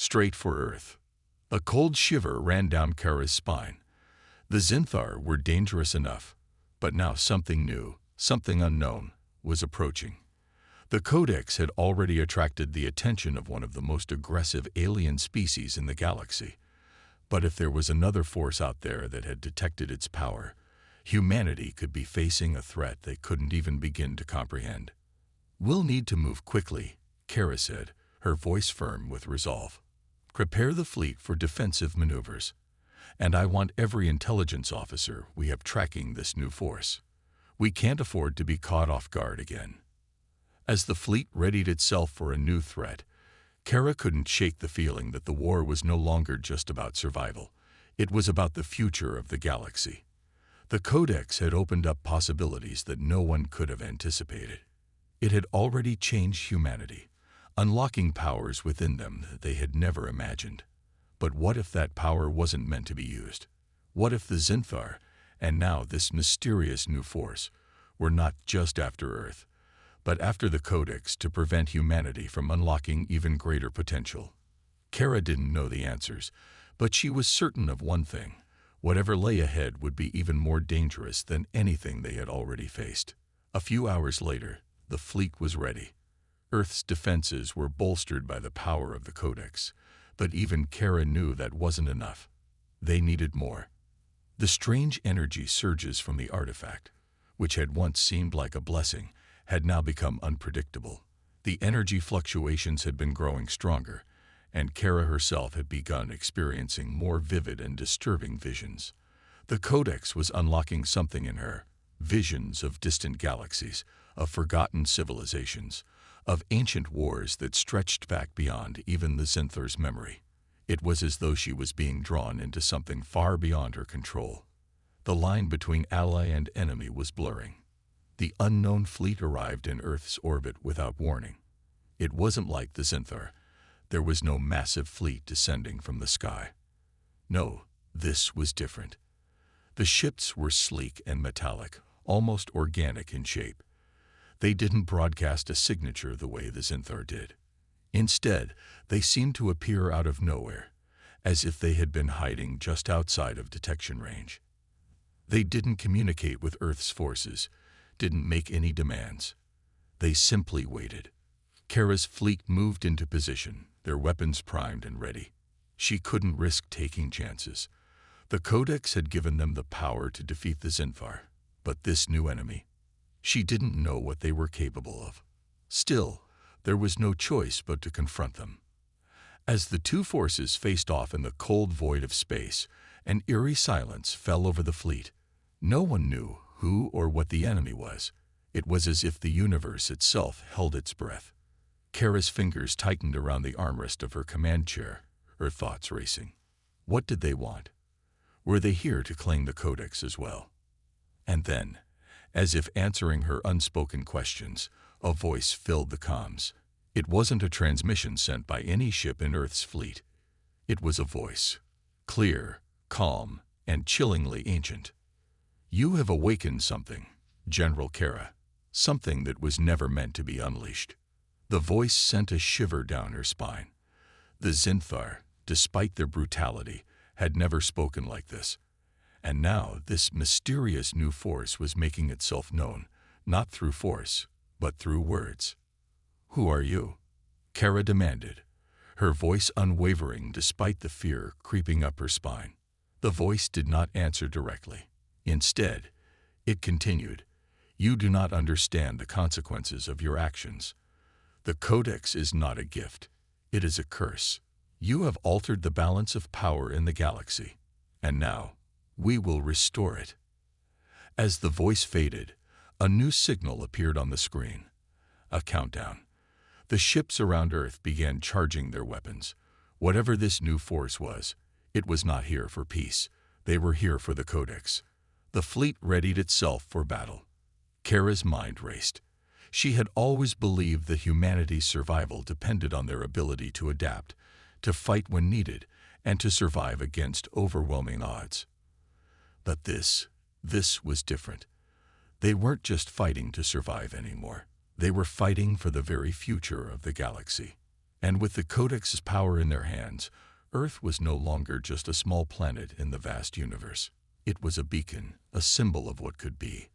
straight for Earth. A cold shiver ran down Kara's spine. The Zinthar were dangerous enough, but now something new, something unknown, was approaching. The Codex had already attracted the attention of one of the most aggressive alien species in the galaxy. But if there was another force out there that had detected its power, humanity could be facing a threat they couldn't even begin to comprehend. "We'll need to move quickly," Kara said, her voice firm with resolve. "Prepare the fleet for defensive maneuvers. And I want every intelligence officer we have tracking this new force. We can't afford to be caught off guard again." As the fleet readied itself for a new threat, Kara couldn't shake the feeling that the war was no longer just about survival. It was about the future of the galaxy. The Codex had opened up possibilities that no one could have anticipated. It had already changed humanity, unlocking powers within them that they had never imagined. But what if that power wasn't meant to be used? What if the Zinthar, and now this mysterious new force, were not just after Earth, but after the Codex to prevent humanity from unlocking even greater potential? Kara didn't know the answers, but she was certain of one thing: whatever lay ahead would be even more dangerous than anything they had already faced. A few hours later, the fleet was ready. Earth's defenses were bolstered by the power of the Codex, but even Kara knew that wasn't enough. They needed more. The strange energy surges from the artifact, which had once seemed like a blessing, had now become unpredictable. The energy fluctuations had been growing stronger, and Kara herself had begun experiencing more vivid and disturbing visions. The Codex was unlocking something in her, visions of distant galaxies, of forgotten civilizations, of ancient wars that stretched back beyond even the Zinthar's memory. It was as though she was being drawn into something far beyond her control. The line between ally and enemy was blurring. The unknown fleet arrived in Earth's orbit without warning. It wasn't like the Zinthar. There was no massive fleet descending from the sky. No, this was different. The ships were sleek and metallic, almost organic in shape. They didn't broadcast a signature the way the Zinthar did. Instead, they seemed to appear out of nowhere, as if they had been hiding just outside of detection range. They didn't communicate with Earth's forces, didn't make any demands. They simply waited. Kara's fleet moved into position, their weapons primed and ready. She couldn't risk taking chances. The Codex had given them the power to defeat the Zinthar, but this new enemy, she didn't know what they were capable of. Still, there was no choice but to confront them. As the two forces faced off in the cold void of space, an eerie silence fell over the fleet. No one knew who or what the enemy was. It was as if the universe itself held its breath. Kara's fingers tightened around the armrest of her command chair, her thoughts racing. What did they want? Were they here to claim the Codex as well? And then, as if answering her unspoken questions, a voice filled the comms. It wasn't a transmission sent by any ship in Earth's fleet. It was a voice, clear, calm, and chillingly ancient. "You have awakened something, General Kara, something that was never meant to be unleashed." The voice sent a shiver down her spine. The Zinthar, despite their brutality, had never spoken like this. And now this mysterious new force was making itself known, not through force, but through words. "Who are you?" Kara demanded, her voice unwavering despite the fear creeping up her spine. The voice did not answer directly. Instead, it continued, "You do not understand the consequences of your actions. The Codex is not a gift. It is a curse. You have altered the balance of power in the galaxy, and now we will restore it." As the voice faded, a new signal appeared on the screen. A countdown. The ships around Earth began charging their weapons. Whatever this new force was, it was not here for peace. They were here for the Codex. The fleet readied itself for battle. Kara's mind raced. She had always believed that humanity's survival depended on their ability to adapt, to fight when needed, and to survive against overwhelming odds. But this was different. They weren't just fighting to survive anymore. They were fighting for the very future of the galaxy. And with the Codex's power in their hands, Earth was no longer just a small planet in the vast universe. It was a beacon, a symbol of what could be,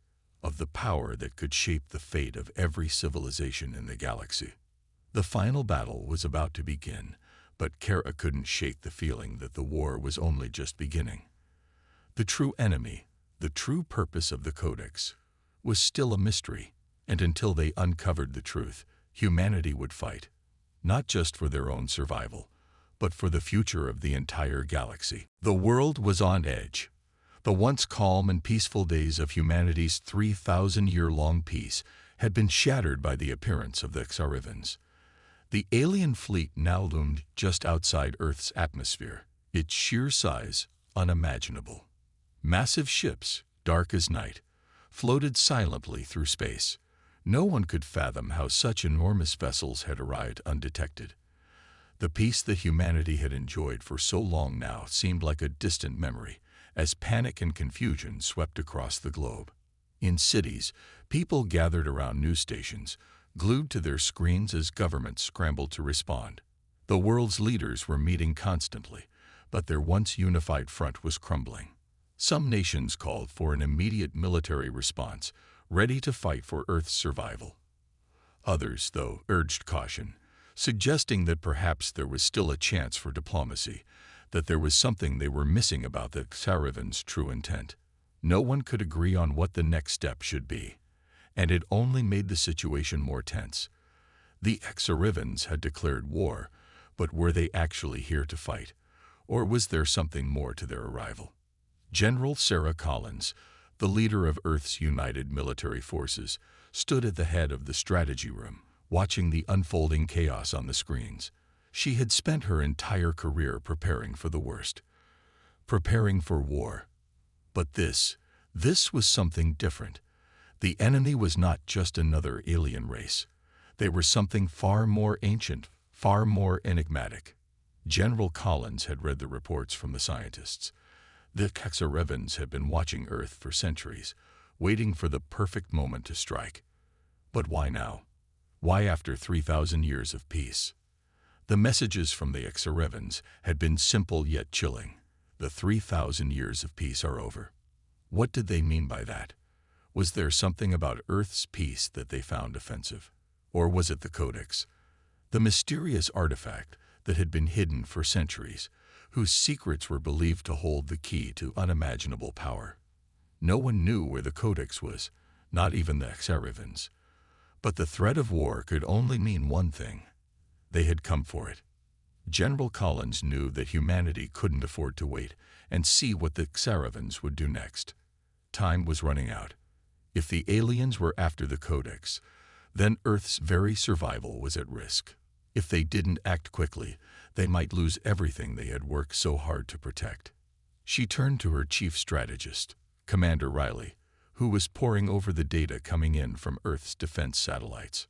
of the power that could shape the fate of every civilization in the galaxy. The final battle was about to begin, but Kara couldn't shake the feeling that the war was only just beginning. The true enemy, the true purpose of the Codex, was still a mystery, and until they uncovered the truth, humanity would fight, not just for their own survival, but for the future of the entire galaxy. The world was on edge. The once calm and peaceful days of humanity's 3,000-year-long peace had been shattered by the appearance of the Xarivans. The alien fleet now loomed just outside Earth's atmosphere, its sheer size unimaginable. Massive ships, dark as night, floated silently through space. No one could fathom how such enormous vessels had arrived undetected. The peace that humanity had enjoyed for so long now seemed like a distant memory, as panic and confusion swept across the globe. In cities, people gathered around news stations, glued to their screens as governments scrambled to respond. The world's leaders were meeting constantly, but their once unified front was crumbling. Some nations called for an immediate military response, ready to fight for Earth's survival. Others, though, urged caution, suggesting that perhaps there was still a chance for diplomacy, that there was something they were missing about the Xarivans' true intent. No one could agree on what the next step should be, and it only made the situation more tense. The Xarivans had declared war, but were they actually here to fight, or was there something more to their arrival? General Sarah Collins, the leader of Earth's united military forces, stood at the head of the strategy room, watching the unfolding chaos on the screens. She had spent her entire career preparing for the worst, preparing for war. But this was something different. The enemy was not just another alien race. They were something far more ancient, far more enigmatic. General Collins had read the reports from the scientists. The Xarivans had been watching Earth for centuries, waiting for the perfect moment to strike. But why now? Why after 3,000 years of peace? The messages from the Xarivans had been simple yet chilling. The 3,000 years of peace are over. What did they mean by that? Was there something about Earth's peace that they found offensive? Or was it the Codex, the mysterious artifact that had been hidden for centuries, whose secrets were believed to hold the key to unimaginable power? No one knew where the Codex was, not even the Xarivans. But the threat of war could only mean one thing. They had come for it. General Collins knew that humanity couldn't afford to wait and see what the Xarivans would do next. Time was running out. If the aliens were after the Codex, then Earth's very survival was at risk. If they didn't act quickly, they might lose everything they had worked so hard to protect. She turned to her chief strategist, Commander Riley, who was poring over the data coming in from Earth's defense satellites.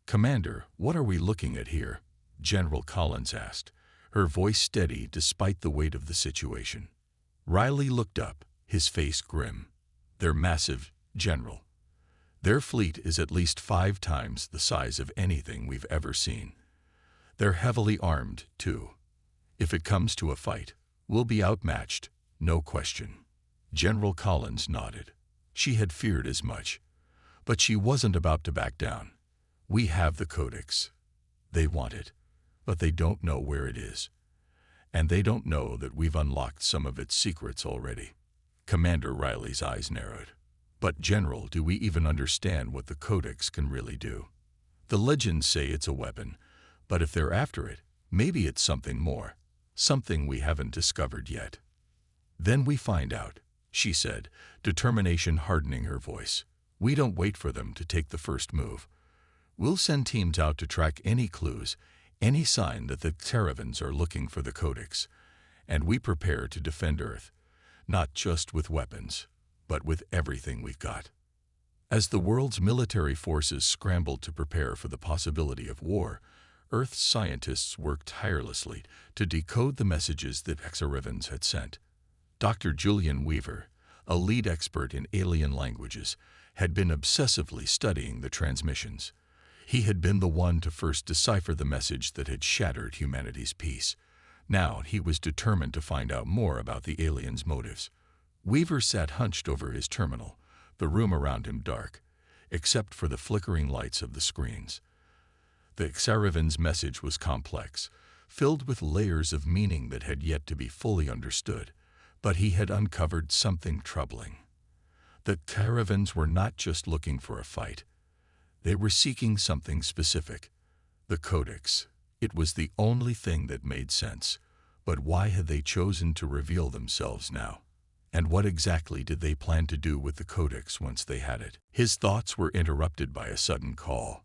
"Commander, what are we looking at here?" General Collins asked, her voice steady despite the weight of the situation. Riley looked up, his face grim. "They're massive, General. Their fleet is at least 5 times the size of anything we've ever seen. They're heavily armed, too. If it comes to a fight, we'll be outmatched, no question." General Collins nodded. She had feared as much, but she wasn't about to back down. "We have the Codex. They want it, but they don't know where it is. And they don't know that we've unlocked some of its secrets already." Commander Riley's eyes narrowed. "But General, do we even understand what the Codex can really do? The legends say it's a weapon, but if they're after it, maybe it's something more, something we haven't discovered yet." "Then we find out," she said, determination hardening her voice. "We don't wait for them to take the first move. We'll send teams out to track any clues, any sign that the Xarivans are looking for the Codex, and we prepare to defend Earth, not just with weapons, but with everything we've got." As the world's military forces scrambled to prepare for the possibility of war, Earth's scientists worked tirelessly to decode the messages that Xarivans had sent. Dr. Julian Weaver, a lead expert in alien languages, had been obsessively studying the transmissions. He had been the one to first decipher the message that had shattered humanity's peace. Now he was determined to find out more about the aliens' motives. Weaver sat hunched over his terminal, the room around him dark, except for the flickering lights of the screens. The Xaravan's message was complex, filled with layers of meaning that had yet to be fully understood, but he had uncovered something troubling. The Xaravans were not just looking for a fight. They were seeking something specific. The Codex. It was the only thing that made sense. But why had they chosen to reveal themselves now? And what exactly did they plan to do with the Codex once they had it? His thoughts were interrupted by a sudden call.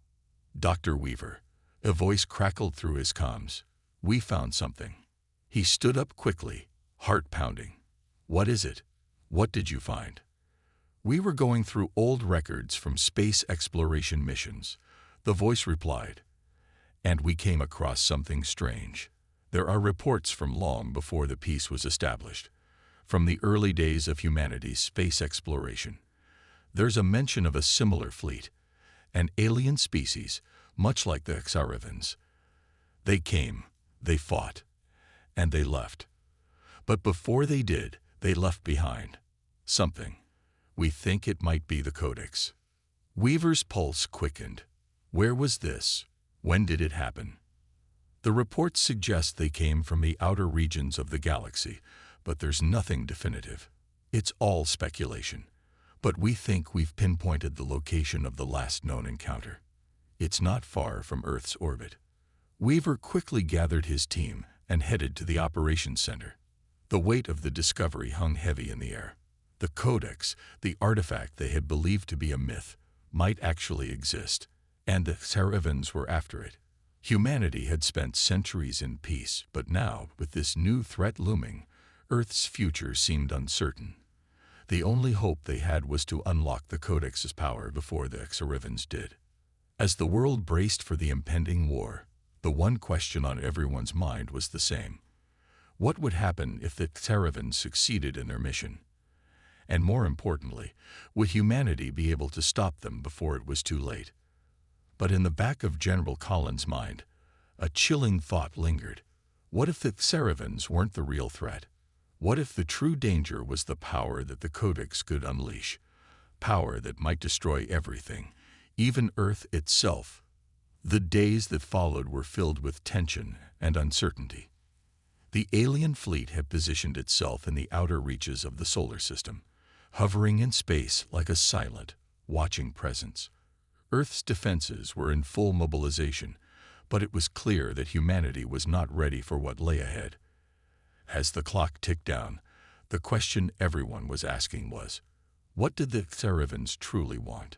"Dr. Weaver." A voice crackled through his comms. "We found something." He stood up quickly, heart pounding. "What is it? What did you find?" "We were going through old records from space exploration missions," the voice replied, "and we came across something strange. There are reports from long before the peace was established, from the early days of humanity's space exploration. There's a mention of a similar fleet, an alien species, much like the Xaravans. They came, they fought, and they left. But before they did, they left behind something. We think it might be the Codex." Weaver's pulse quickened. Where was this? When did it happen? The reports suggest they came from the outer regions of the galaxy, but there's nothing definitive. It's all speculation. But we think we've pinpointed the location of the last known encounter. It's not far from Earth's orbit. Weaver quickly gathered his team and headed to the operations center. The weight of the discovery hung heavy in the air. The Codex, the artifact they had believed to be a myth, might actually exist, and the Xaravans were after it. Humanity had spent centuries in peace, but now, with this new threat looming, Earth's future seemed uncertain. The only hope they had was to unlock the Codex's power before the Xaravans did. As the world braced for the impending war, the one question on everyone's mind was the same. What would happen if the Xaravans succeeded in their mission? And more importantly, would humanity be able to stop them before it was too late? But in the back of General Collins' mind, a chilling thought lingered. What if the Xaravans weren't the real threat? What if the true danger was the power that the Codex could unleash? Power that might destroy everything, even Earth itself. The days that followed were filled with tension and uncertainty. The alien fleet had positioned itself in the outer reaches of the solar system, hovering in space like a silent, watching presence. Earth's defenses were in full mobilization, but it was clear that humanity was not ready for what lay ahead. As the clock ticked down, the question everyone was asking was, what did the Xaravans truly want?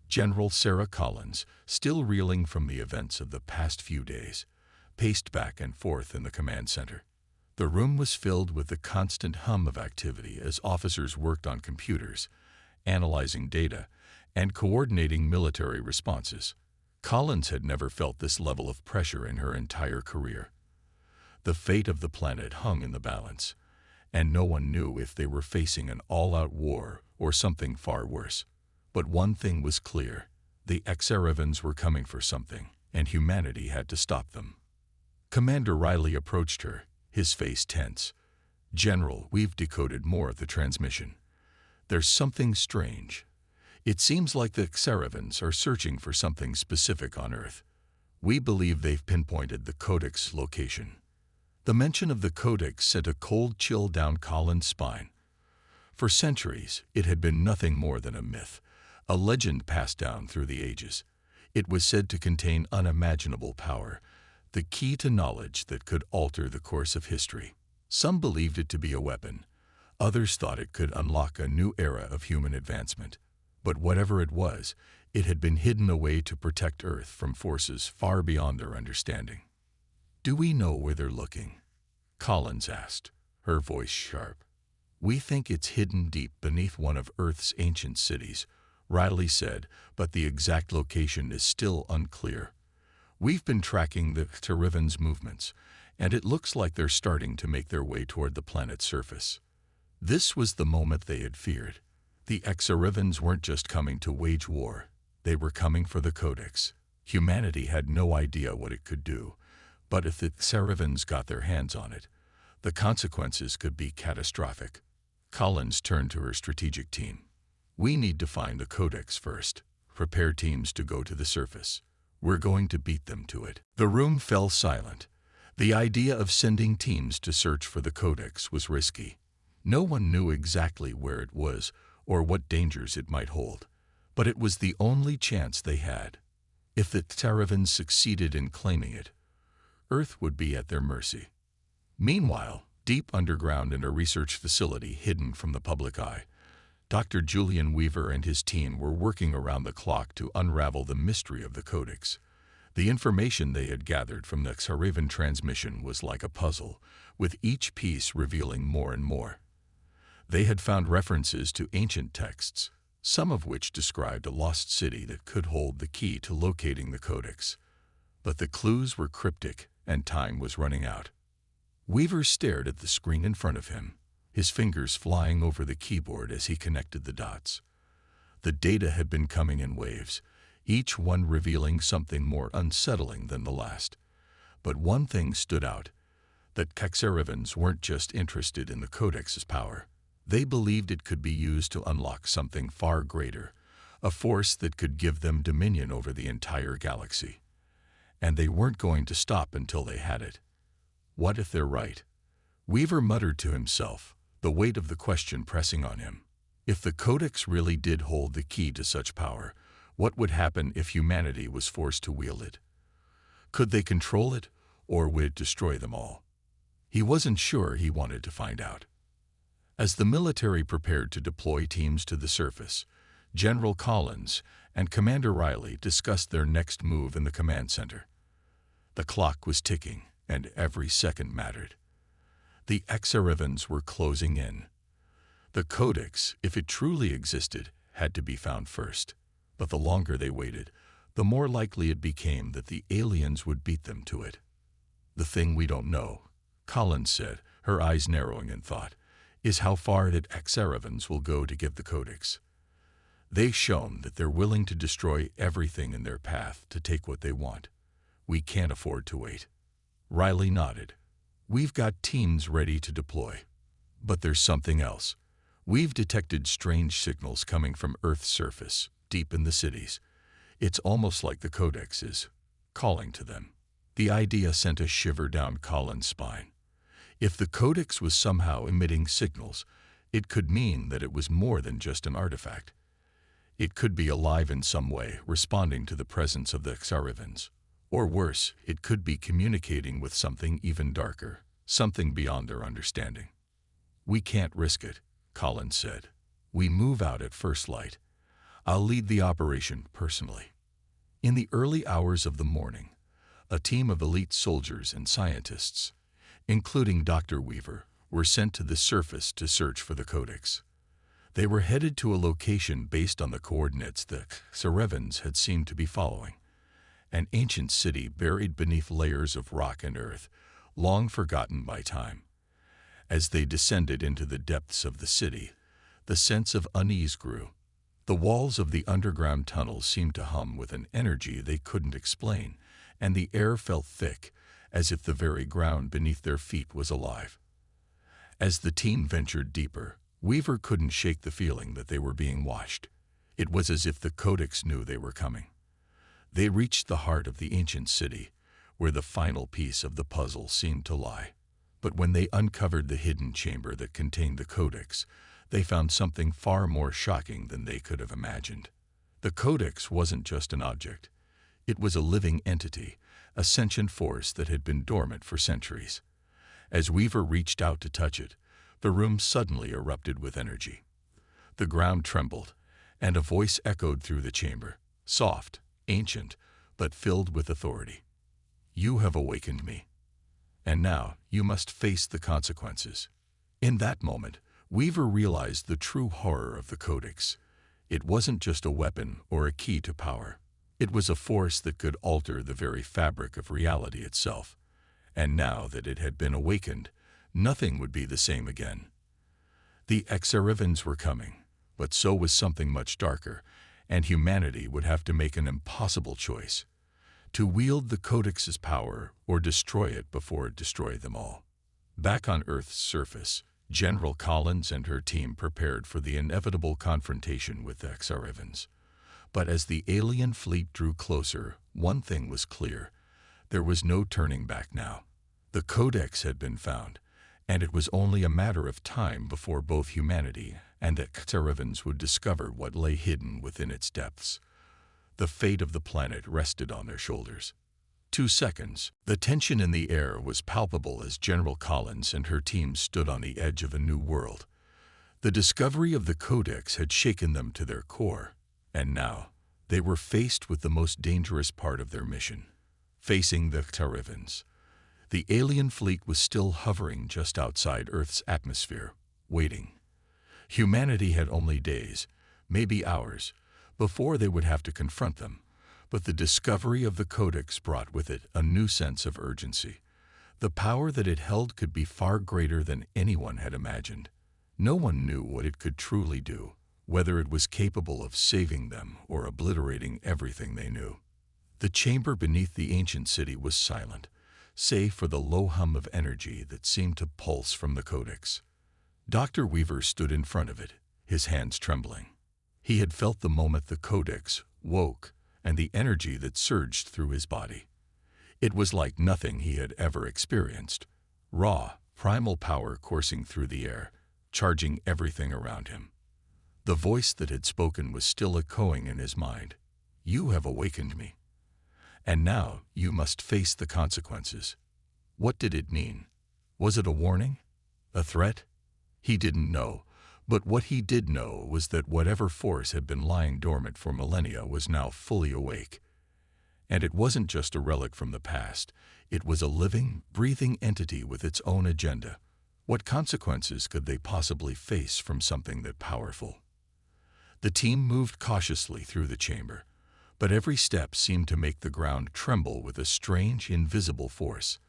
General Sarah Collins, still reeling from the events of the past few days, paced back and forth in the command center. The room was filled with the constant hum of activity as officers worked on computers, analyzing data, and coordinating military responses. Collins had never felt this level of pressure in her entire career. The fate of the planet hung in the balance, and no one knew if they were facing an all-out war or something far worse. But one thing was clear: the Xaravans were coming for something, and humanity had to stop them. Commander Riley approached her, his face tense. "General, we've decoded more of the transmission. There's something strange. It seems like the Xaravans are searching for something specific on Earth. We believe they've pinpointed the Codex location." The mention of the Codex sent a cold chill down Collins' spine. For centuries, it had been nothing more than a myth, a legend passed down through the ages. It was said to contain unimaginable power, the key to knowledge that could alter the course of history. Some believed it to be a weapon. Others thought it could unlock a new era of human advancement. But whatever it was, it had been hidden away to protect Earth from forces far beyond their understanding. "Do we know where they're looking?" Collins asked, her voice sharp. "We think it's hidden deep beneath one of Earth's ancient cities," Riley said, "but the exact location is still unclear. We've been tracking the Xaravans' movements, and it looks like they're starting to make their way toward the planet's surface." This was the moment they had feared. The Xaravans weren't just coming to wage war. They were coming for the Codex. Humanity had no idea what it could do, but if the Xaravans got their hands on it, the consequences could be catastrophic. Collins turned to her strategic team. We need to find the Codex first. Prepare teams to go to the surface. We're going to beat them to it. The room fell silent. The idea of sending teams to search for the Codex was risky. No one knew exactly where it was or what dangers it might hold, but it was the only chance they had. If the Xaravans succeeded in claiming it, Earth would be at their mercy. Meanwhile, deep underground in a research facility hidden from the public eye, Dr. Julian Weaver and his team were working around the clock to unravel the mystery of the Codex. The information they had gathered from the Xaravan transmission was like a puzzle, with each piece revealing more and more. They had found references to ancient texts, some of which described a lost city that could hold the key to locating the Codex. But the clues were cryptic, and time was running out. Weaver stared at the screen in front of him, his fingers flying over the keyboard as he connected the dots. The data had been coming in waves, each one revealing something more unsettling than the last. But one thing stood out, that Xaravans weren't just interested in the Codex's power. They believed it could be used to unlock something far greater, a force that could give them dominion over the entire galaxy. And they weren't going to stop until they had it. What if they're right? Weaver muttered to himself, the weight of the question pressing on him. If the Codex really did hold the key to such power, what would happen if humanity was forced to wield it? Could they control it, or would it destroy them all? He wasn't sure. He wanted to find out. As the military prepared to deploy teams to the surface, General Collins and Commander Riley discussed their next move in the command center. The clock was ticking, and every second mattered. The Xaravans were closing in. The Codex, if it truly existed, had to be found first. But the longer they waited, the more likely it became that the aliens would beat them to it. The thing we don't know, Collins said, her eyes narrowing in thought, is how far the Xaravans will go to give the Codex. They've shown that they're willing to destroy everything in their path to take what they want. We can't afford to wait. Riley nodded. We've got teams ready to deploy. But there's something else. We've detected strange signals coming from Earth's surface, deep in the cities. It's almost like the Codex is calling to them. The idea sent a shiver down Colin's spine. If the Codex was somehow emitting signals, it could mean that it was more than just an artifact. It could be alive in some way, responding to the presence of the Xaravans. Or worse, it could be communicating with something even darker, something beyond their understanding. We can't risk it, Collins said. We move out at first light. I'll lead the operation personally. In the early hours of the morning, a team of elite soldiers and scientists, including Dr. Weaver, were sent to the surface to search for the Codex. They were headed to a location based on the coordinates the Xaravans had seemed to be following, an ancient city buried beneath layers of rock and earth, long forgotten by time. As they descended into the depths of the city, the sense of unease grew. The walls of the underground tunnels seemed to hum with an energy they couldn't explain, and the air felt thick, as if the very ground beneath their feet was alive. As the team ventured deeper, Weaver couldn't shake the feeling that they were being watched. It was as if the Codex knew they were coming. They reached the heart of the ancient city, where the final piece of the puzzle seemed to lie. But when they uncovered the hidden chamber that contained the Codex, they found something far more shocking than they could have imagined. The Codex wasn't just an object. It was a living entity, a sentient force that had been dormant for centuries. As Weaver reached out to touch it, the room suddenly erupted with energy. The ground trembled, and a voice echoed through the chamber, soft, ancient, but filled with authority. You have awakened me, and now you must face the consequences. In that moment, Weaver realized the true horror of the Codex. It wasn't just a weapon or a key to power. It was a force that could alter the very fabric of reality itself. And now that it had been awakened, nothing would be the same again. The Xaravans were coming, but so was something much darker, and humanity would have to make an impossible choice. to wield the Codex's power or destroy it before it destroyed them all. Back on Earth's surface, General Collins and her team prepared for the inevitable confrontation with the Xarivans. But as the alien fleet drew closer, one thing was clear. There was no turning back now. The Codex had been found, and it was only a matter of time before both humanity and the Xarivans would discover what lay hidden within its depths. The fate of the planet rested on their shoulders. 2 seconds. The tension in the air was palpable as General Collins and her team stood on the edge of a new world. The discovery of the Codex had shaken them to their core, and now they were faced with the most dangerous part of their mission, facing the Xarivans. The alien fleet was still hovering just outside Earth's atmosphere, waiting. Humanity had only days, maybe hours, before they would have to confront them. But the discovery of the Codex brought with it a new sense of urgency. The power that it held could be far greater than anyone had imagined. No one knew what it could truly do, whether it was capable of saving them or obliterating everything they knew. The chamber beneath the ancient city was silent, save for the low hum of energy that seemed to pulse from the Codex. Dr. Weaver stood in front of it, his hands trembling. He had felt the moment the Codex woke, and the energy that surged through his body. It was like nothing he had ever experienced. Raw, primal power coursing through the air, charging everything around him. The voice that had spoken was still echoing in his mind. "You have awakened me. And now you must face the consequences." What did it mean? Was it a warning? A threat? He didn't know. But what he did know was that whatever force had been lying dormant for millennia was now fully awake. And it wasn't just a relic from the past. It was a living, breathing entity with its own agenda. What consequences could they possibly face from something that powerful? The team moved cautiously through the chamber, but every step seemed to make the ground tremble with a strange, invisible force.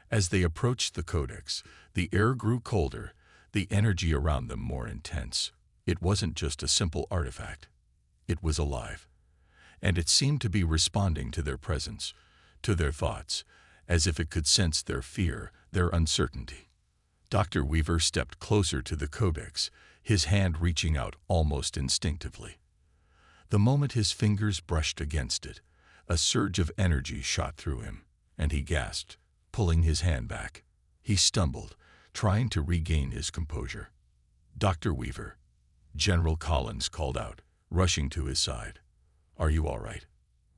As they approached the Codex, the air grew colder, the energy around them more intense. It wasn't just a simple artifact. It was alive. And it seemed to be responding to their presence, to their thoughts, as if it could sense their fear, their uncertainty. Dr. Weaver stepped closer to the Codex, his hand reaching out almost instinctively. The moment his fingers brushed against it, a surge of energy shot through him, and he gasped, pulling his hand back. He stumbled, trying to regain his composure. "Dr. Weaver," General Collins called out, rushing to his side. "Are you all right?"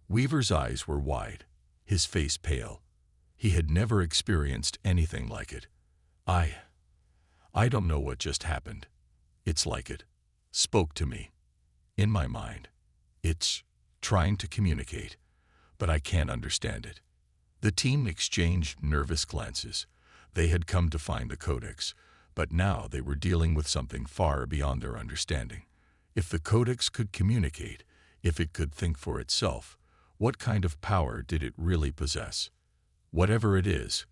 Weaver's eyes were wide, his face pale. He had never experienced anything like it. I don't know what just happened. It's like it spoke to me. In my mind. It's trying to communicate, but I can't understand it." The team exchanged nervous glances. They had come to find the Codex, but now they were dealing with something far beyond their understanding. If the Codex could communicate, if it could think for itself, what kind of power did it really possess? "Whatever it is,"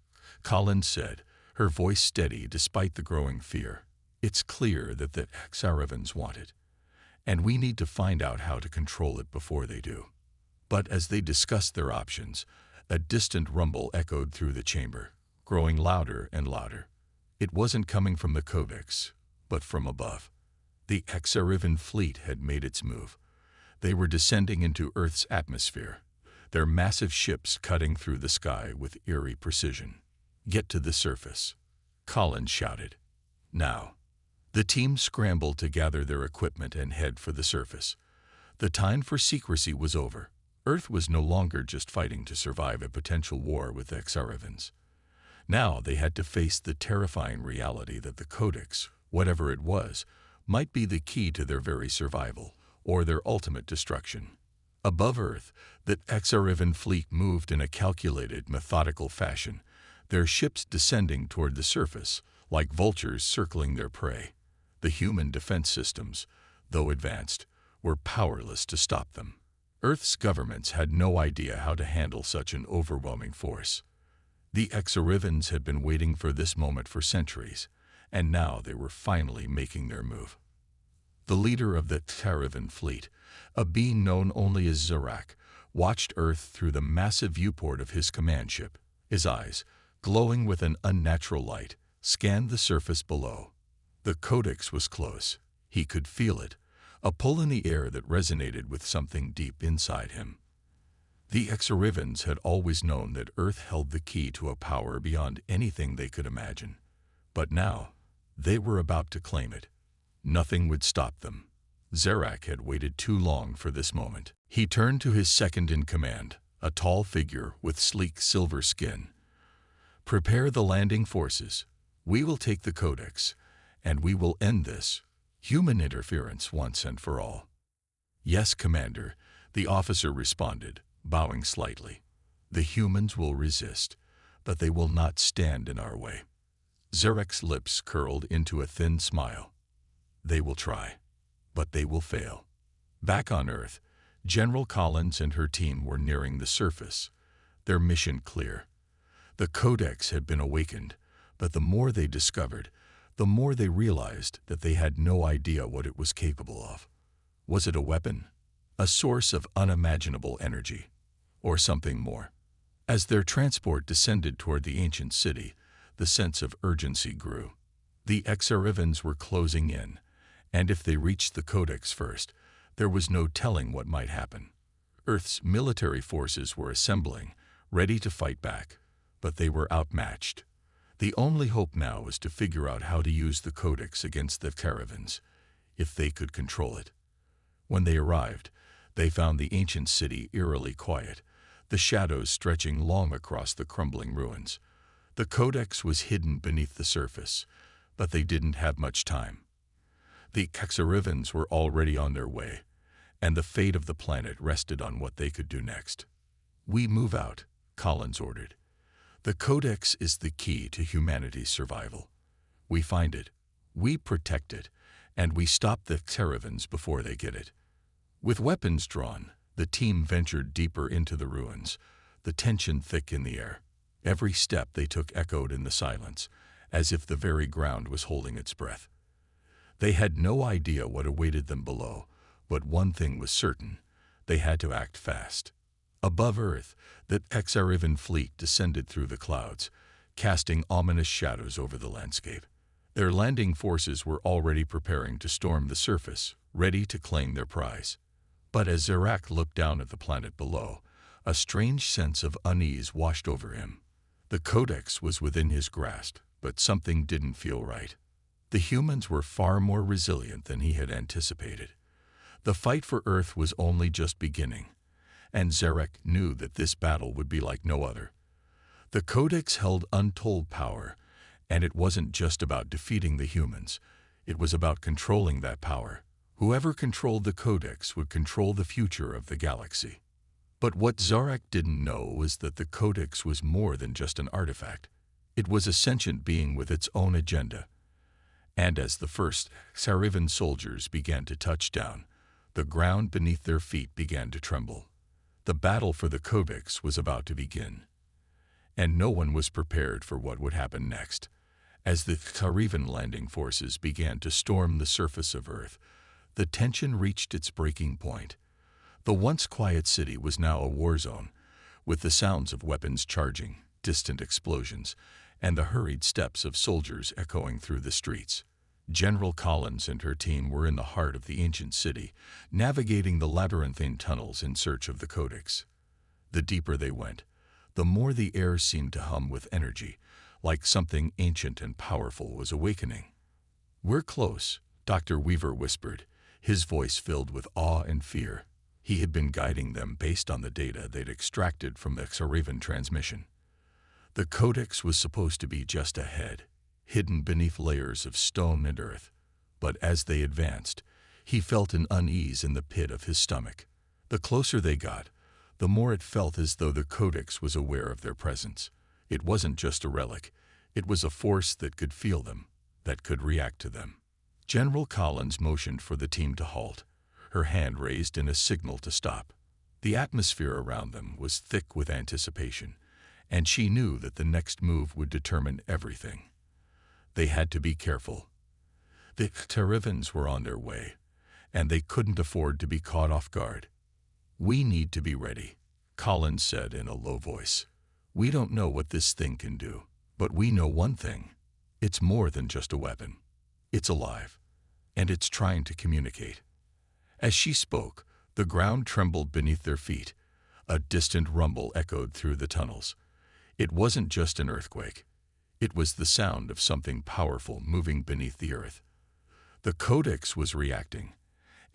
Collins said, her voice steady despite the growing fear, "it's clear that the Xarivans want it, and we need to find out how to control it before they do." But as they discussed their options, a distant rumble echoed through the chamber, growing louder and louder. It wasn't coming from the Codex, but from above. The Xarivan fleet had made its move. They were descending into Earth's atmosphere, their massive ships cutting through the sky with eerie precision. "Get to the surface," Collins shouted. "Now." The team scrambled to gather their equipment and head for the surface. The time for secrecy was over. Earth was no longer just fighting to survive a potential war with Xarivans. Now they had to face the terrifying reality that the Codex, whatever it was, might be the key to their very survival, or their ultimate destruction. Above Earth, the Xarivan fleet moved in a calculated, methodical fashion, their ships descending toward the surface, like vultures circling their prey. The human defense systems, though advanced, were powerless to stop them. Earth's governments had no idea how to handle such an overwhelming force. The Xarivans had been waiting for this moment for centuries, and now they were finally making their move. The leader of the Xarivan fleet, a being known only as Zarak, watched Earth through the massive viewport of his command ship. His eyes, glowing with an unnatural light, scanned the surface below. The codex was close. He could feel it, a pull in the air that resonated with something deep inside him. The Exarivans had always known that Earth held the key to a power beyond anything they could imagine. But now, they were about to claim it. Nothing would stop them. Zarak had waited too long for this moment. He turned to his second-in-command, a tall figure with sleek silver skin. "Prepare the landing forces. We will take the codex, and we will end this human interference once and for all." "Yes, Commander," the officer responded, bowing slightly. "The humans will resist, but they will not stand in our way." Zarek's lips curled into a thin smile. "They will try, but they will fail." Back on Earth, General Collins and her team were nearing the surface, their mission clear. The codex had been awakened, but the more they discovered, the more they realized that they had no idea what it was capable of. Was it a weapon? A source of unimaginable energy? Or something more? As their transport descended toward the ancient city, the sense of urgency grew. The Exarivans were closing in, and if they reached the codex first, there was no telling what might happen. Earth's military forces were assembling, ready to fight back, but they were outmatched. The only hope now was to figure out how to use the codex against the Exarivans, if they could control it. When they arrived, they found the ancient city eerily quiet, the shadows stretching long across the crumbling ruins. The codex was hidden beneath the surface, but they didn't have much time. The Exarivans were already on their way, and the fate of the planet rested on what they could do next. "We move out," Collins ordered. "The codex is the key to humanity's survival. We find it, we protect it, and we stop the Exarivans before they get it." With weapons drawn, the team ventured deeper into the ruins, the tension thick in the air. Every step they took echoed in the silence, as if the very ground was holding its breath. They had no idea what awaited them below, but one thing was certain: they had to act fast. Above Earth, the Exarivan fleet descended through the clouds, casting ominous shadows over the landscape. Their landing forces were already preparing to storm the surface, ready to claim their prize. But as Zarak looked down at the planet below, a strange sense of unease washed over him. The codex was within his grasp, but something didn't feel right. The humans were far more resilient than he had anticipated. The fight for Earth was only just beginning, and Zarak knew that this battle would be like no other. The codex held untold power, and it wasn't just about defeating the humans. It was about controlling that power. Whoever controlled the codex would control the future of the galaxy. But what Zarak didn't know was that the codex was more than just an artifact. It was a sentient being with its own agenda. And as the first Exarivan soldiers began to touch down, the ground beneath their feet began to tremble. The battle for the codex was about to begin, and no one was prepared for what would happen next. As the Exarivan landing forces began to storm the surface of Earth, the tension reached its breaking point. The once quiet city was now a war zone, with the sounds of weapons charging, distant explosions, and the hurried steps of soldiers echoing through the streets. General Collins and her team were in the heart of the ancient city, navigating the labyrinthine tunnels in search of the codex. The deeper they went, the more the air seemed to hum with energy, like something ancient and powerful was awakening. "We're close," Dr. Weaver whispered, his voice filled with awe and fear. He had been guiding them based on the data they'd extracted from the Exarivan transmission. The codex was supposed to be just ahead, hidden beneath layers of stone and earth, but as they advanced, he felt an unease in the pit of his stomach. The closer they got, the more it felt as though the codex was aware of their presence. It wasn't just a relic, it was a force that could feel them, that could react to them. General Collins motioned for the team to halt, her hand raised in a signal to stop. The atmosphere around them was thick with anticipation, and she knew that the next move would determine everything. They had to be careful. The Exarivans were on their way, and they couldn't afford to be caught off guard. "We need to be ready," Collins said in a low voice. "We don't know what this thing can do, but we know one thing. It's more than just a weapon. It's alive, and it's trying to communicate." As she spoke, the ground trembled beneath their feet. A distant rumble echoed through the tunnels. It wasn't just an earthquake. It was the sound of something powerful moving beneath the earth. The Codex was reacting,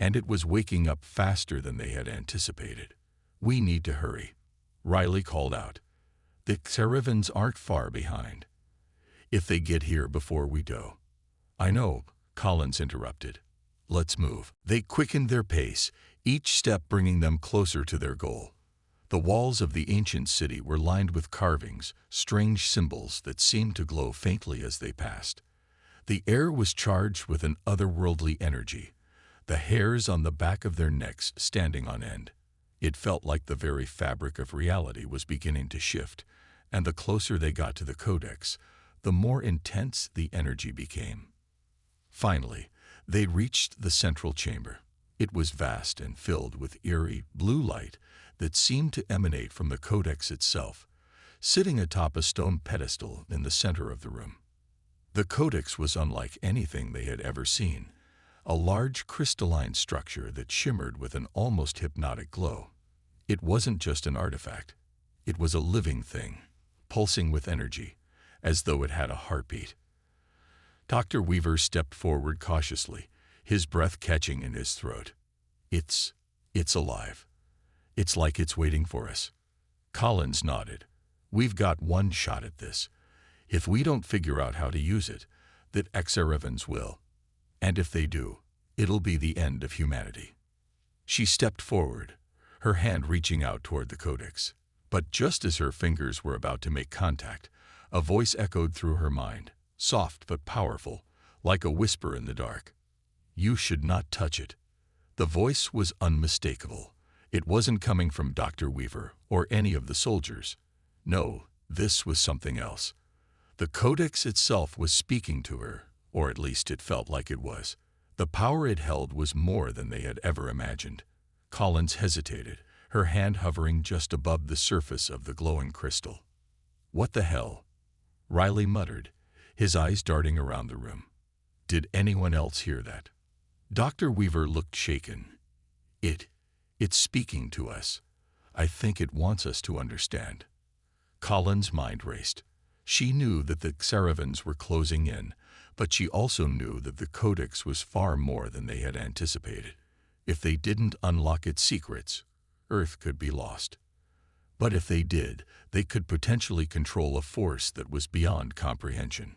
and it was waking up faster than they had anticipated. "We need to hurry," Riley called out. "The Xerivans aren't far behind. If they get here before we do—" "I know," Collins interrupted. "Let's move." They quickened their pace, each step bringing them closer to their goal. The walls of the ancient city were lined with carvings, strange symbols that seemed to glow faintly as they passed. The air was charged with an otherworldly energy, the hairs on the back of their necks standing on end. It felt like the very fabric of reality was beginning to shift, and the closer they got to the Codex, the more intense the energy became. Finally, they reached the central chamber. It was vast and filled with eerie, blue light that seemed to emanate from the Codex itself, sitting atop a stone pedestal in the center of the room. The Codex was unlike anything they had ever seen, a large crystalline structure that shimmered with an almost hypnotic glow. It wasn't just an artifact. It was a living thing, pulsing with energy, as though it had a heartbeat. Dr. Weaver stepped forward cautiously, his breath catching in his throat. It's alive. It's like it's waiting for us." Collins nodded. "We've got one shot at this. If we don't figure out how to use it, the Xerivans will. And if they do, it'll be the end of humanity." She stepped forward, her hand reaching out toward the Codex. But just as her fingers were about to make contact, a voice echoed through her mind, soft but powerful, like a whisper in the dark. "You should not touch it." The voice was unmistakable. It wasn't coming from Dr. Weaver or any of the soldiers. No, this was something else. The Codex itself was speaking to her, or at least it felt like it was. The power it held was more than they had ever imagined. Collins hesitated, her hand hovering just above the surface of the glowing crystal. "What the hell?" Riley muttered, his eyes darting around the room. Did anyone else hear that? Dr. Weaver looked shaken. It's speaking to us. I think it wants us to understand." Collins' mind raced. She knew that the Xerivans were closing in, but she also knew that the Codex was far more than they had anticipated. If they didn't unlock its secrets, Earth could be lost. But if they did, they could potentially control a force that was beyond comprehension.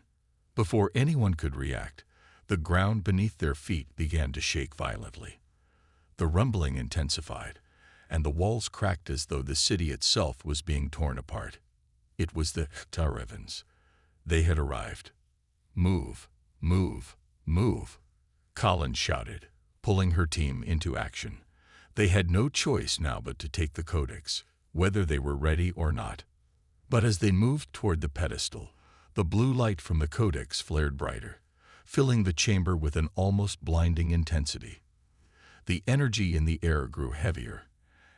Before anyone could react, the ground beneath their feet began to shake violently. The rumbling intensified, and the walls cracked as though the city itself was being torn apart. It was the Xerivans. They had arrived. "Move, move, move," Collins shouted, pulling her team into action. They had no choice now but to take the Codex, whether they were ready or not. But as they moved toward the pedestal, the blue light from the Codex flared brighter, filling the chamber with an almost blinding intensity. The energy in the air grew heavier,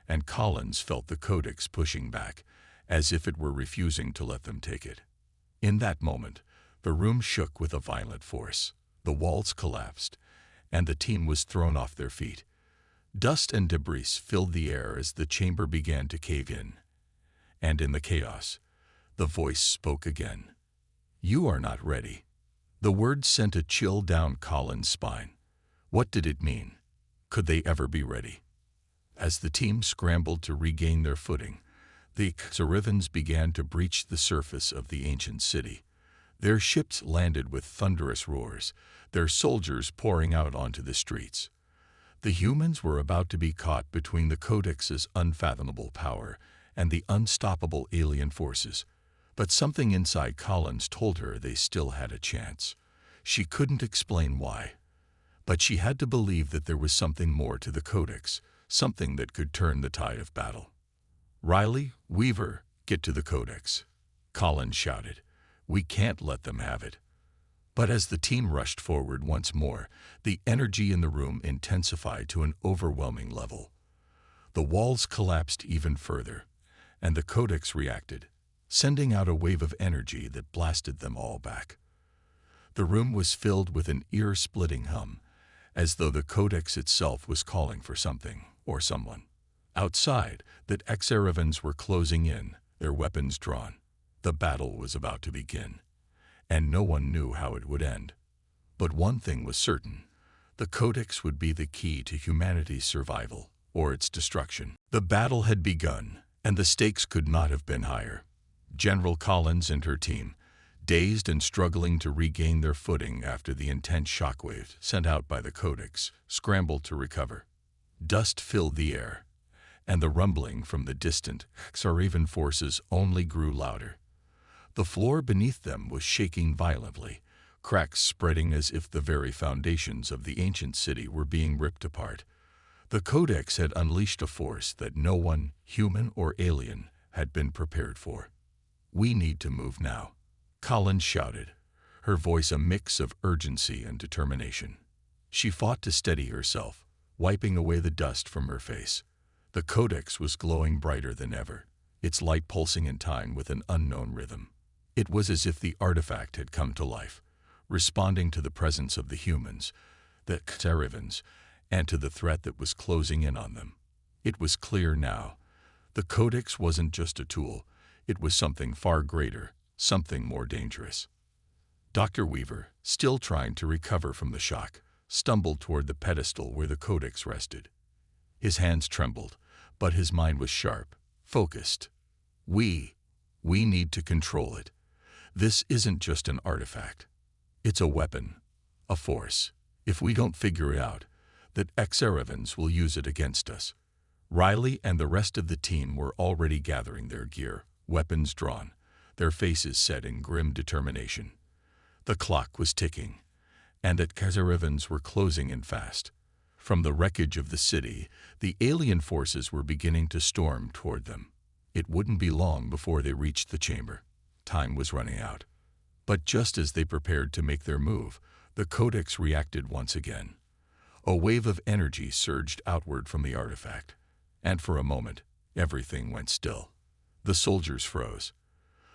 and Collins felt the Codex pushing back, as if it were refusing to let them take it. In that moment, the room shook with a violent force. The walls collapsed, and the team was thrown off their feet. Dust and debris filled the air as the chamber began to cave in. And in the chaos, the voice spoke again. "You are not ready." The word sent a chill down Collins' spine. What did it mean? Could they ever be ready? As the team scrambled to regain their footing, the Xerivans began to breach the surface of the ancient city. Their ships landed with thunderous roars, their soldiers pouring out onto the streets. The humans were about to be caught between the Codex's unfathomable power and the unstoppable alien forces, but something inside Collins told her they still had a chance. She couldn't explain why, but she had to believe that there was something more to the Codex, something that could turn the tide of battle. "Riley, Weaver, get to the Codex," Collins shouted. "We can't let them have it." But as the team rushed forward once more, the energy in the room intensified to an overwhelming level. The walls collapsed even further, and the codex reacted, sending out a wave of energy that blasted them all back. The room was filled with an ear-splitting hum, as though the codex itself was calling for something or someone. Outside, the Xeravans were closing in, their weapons drawn. The battle was about to begin, and no one knew how it would end. But one thing was certain: the codex would be the key to humanity's survival or its destruction. The battle had begun, and the stakes could not have been higher. General Collins and her team, dazed and struggling to regain their footing after the intense shockwave sent out by the codex, scrambled to recover. Dust filled the air, and the rumbling from the distant Xeravan forces only grew louder. The floor beneath them was shaking violently, cracks spreading as if the very foundations of the ancient city were being ripped apart. The codex had unleashed a force that no one, human or alien, had been prepared for. "We need to move now," Collins shouted, her voice a mix of urgency and determination. She fought to steady herself, wiping away the dust from her face. The codex was glowing brighter than ever, its light pulsing in time with an unknown rhythm. It was as if the artifact had come to life, responding to the presence of the humans, the Xeravans, and to the threat that was closing in on them. It was clear now. The codex wasn't just a tool. It was something far greater, something more dangerous. Dr. Weaver, still trying to recover from the shock, stumbled toward the pedestal where the codex rested. His hands trembled, but his mind was sharp, focused. We need to control it. This isn't just an artifact. It's a weapon, a force. If we don't figure it out, the Xeravans will use it against us. Riley and the rest of the team were already gathering their gear, weapons drawn, their faces set in grim determination. The clock was ticking, and the Xeravans were closing in fast. From the wreckage of the city, the alien forces were beginning to storm toward them. It wouldn't be long before they reached the chamber. Time was running out. But just as they prepared to make their move, the codex reacted once again. A wave of energy surged outward from the artifact, and for a moment, everything went still. The soldiers froze.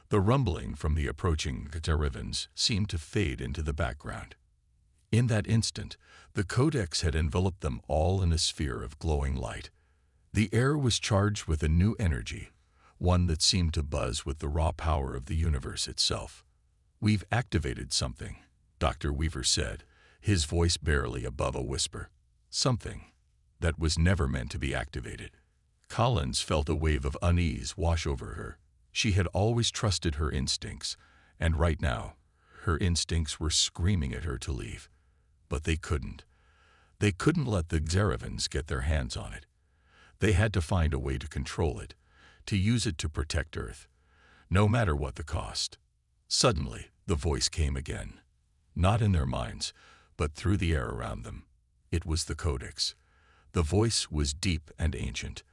The rumbling from the approaching Xeravans seemed to fade into the background. In that instant, the codex had enveloped them all in a sphere of glowing light. The air was charged with a new energy, one that seemed to buzz with the raw power of the universe itself. "We've activated something," Dr. Weaver said, his voice barely above a whisper. Something that was never meant to be activated. Collins felt a wave of unease wash over her. She had always trusted her instincts, and right now, her instincts were screaming at her to leave. But they couldn't. They couldn't let the Xeravans get their hands on it. They had to find a way to control it, to use it to protect Earth, no matter what the cost. Suddenly, the voice came again. Not in their minds, but through the air around them. It was the codex. The voice was deep and ancient,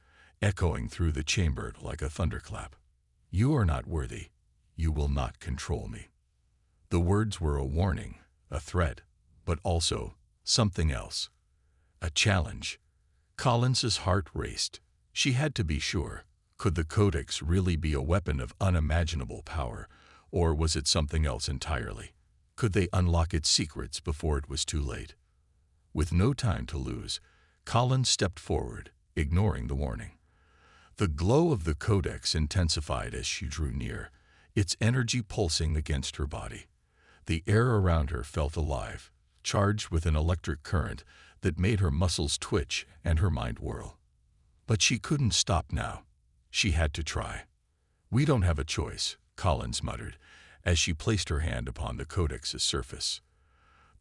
echoing through the chamber like a thunderclap. "You are not worthy. You will not control me." The words were a warning, a threat, but also something else. A challenge. Collins's heart raced. She had to be sure. Could the codex really be a weapon of unimaginable power, or was it something else entirely? Could they unlock its secrets before it was too late? With no time to lose, Collins stepped forward, ignoring the warning. The glow of the codex intensified as she drew near, its energy pulsing against her body. The air around her felt alive, charged with an electric current that made her muscles twitch and her mind whirl. But she couldn't stop now. She had to try. "We don't have a choice," Collins muttered, as she placed her hand upon the codex's surface.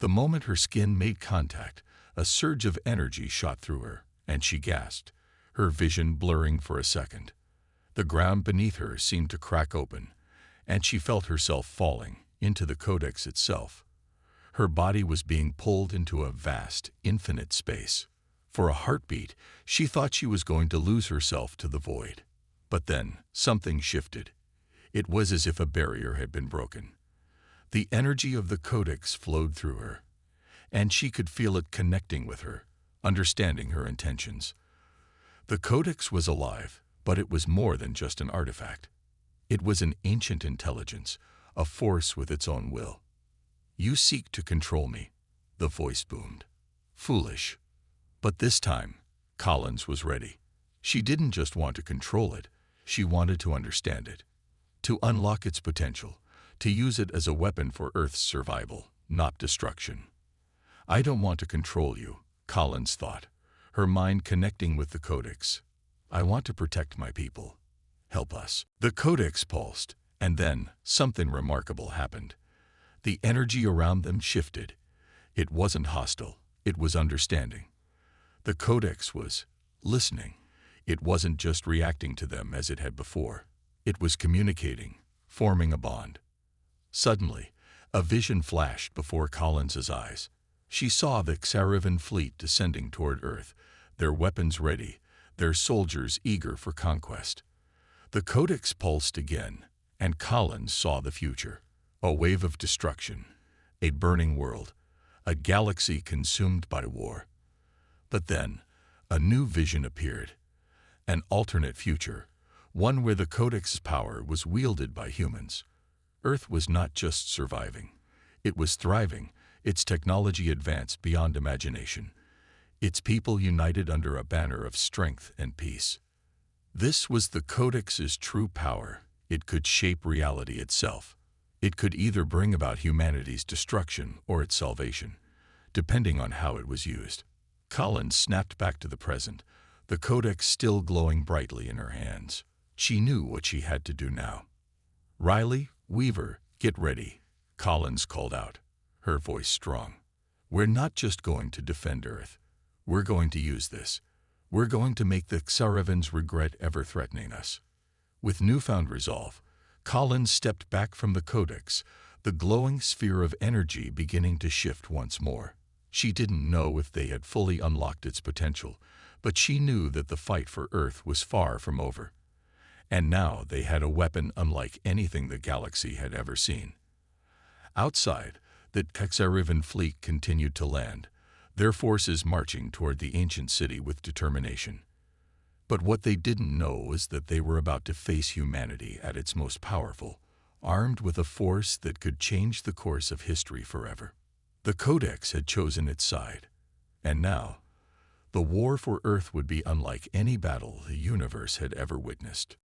The moment her skin made contact, a surge of energy shot through her, and she gasped, her vision blurring for a second. The ground beneath her seemed to crack open, and she felt herself falling into the codex itself. Her body was being pulled into a vast, infinite space. For a heartbeat, she thought she was going to lose herself to the void. But then, something shifted. It was as if a barrier had been broken. The energy of the codex flowed through her, and she could feel it connecting with her, understanding her intentions. The codex was alive, But it was more than just an artifact. It was an ancient intelligence, a force with its own will. "You seek to control me," the voice boomed. "Foolish." But this time, Collins was ready. She didn't just want to control it, she wanted to understand it, to unlock its potential, to use it as a weapon for Earth's survival, not destruction. "I don't want to control you," Collins thought, her mind connecting with the codex. "I want to protect my people. Help us." The codex pulsed, and then something remarkable happened. The energy around them shifted. It wasn't hostile, it was understanding. The codex was listening. It wasn't just reacting to them as it had before. It was communicating, forming a bond. Suddenly, a vision flashed before Collins's eyes. She saw the Xarivan fleet descending toward Earth, their weapons ready, their soldiers eager for conquest. The codex pulsed again, and Collins saw the future. A wave of destruction, a burning world, a galaxy consumed by war. But then, a new vision appeared. An alternate future, one where the codex's power was wielded by humans. Earth was not just surviving. It was thriving, its technology advanced beyond imagination, its people united under a banner of strength and peace. This was the codex's true power. It could shape reality itself. It could either bring about humanity's destruction or its salvation, depending on how it was used. Collins snapped back to the present, the codex still glowing brightly in her hands. She knew what she had to do now. "Riley, Weaver, get ready," Collins called out, her voice strong. "We're not just going to defend Earth. We're going to use this. We're going to make the Xaravans regret ever threatening us." With newfound resolve, Collins stepped back from the codex, the glowing sphere of energy beginning to shift once more. She didn't know if they had fully unlocked its potential, but she knew that the fight for Earth was far from over. And now they had a weapon unlike anything the galaxy had ever seen. Outside, the Xarivan fleet continued to land, their forces marching toward the ancient city with determination. But what they didn't know was that they were about to face humanity at its most powerful, armed with a force that could change the course of history forever. The Codex had chosen its side, and now, the war for Earth would be unlike any battle the universe had ever witnessed.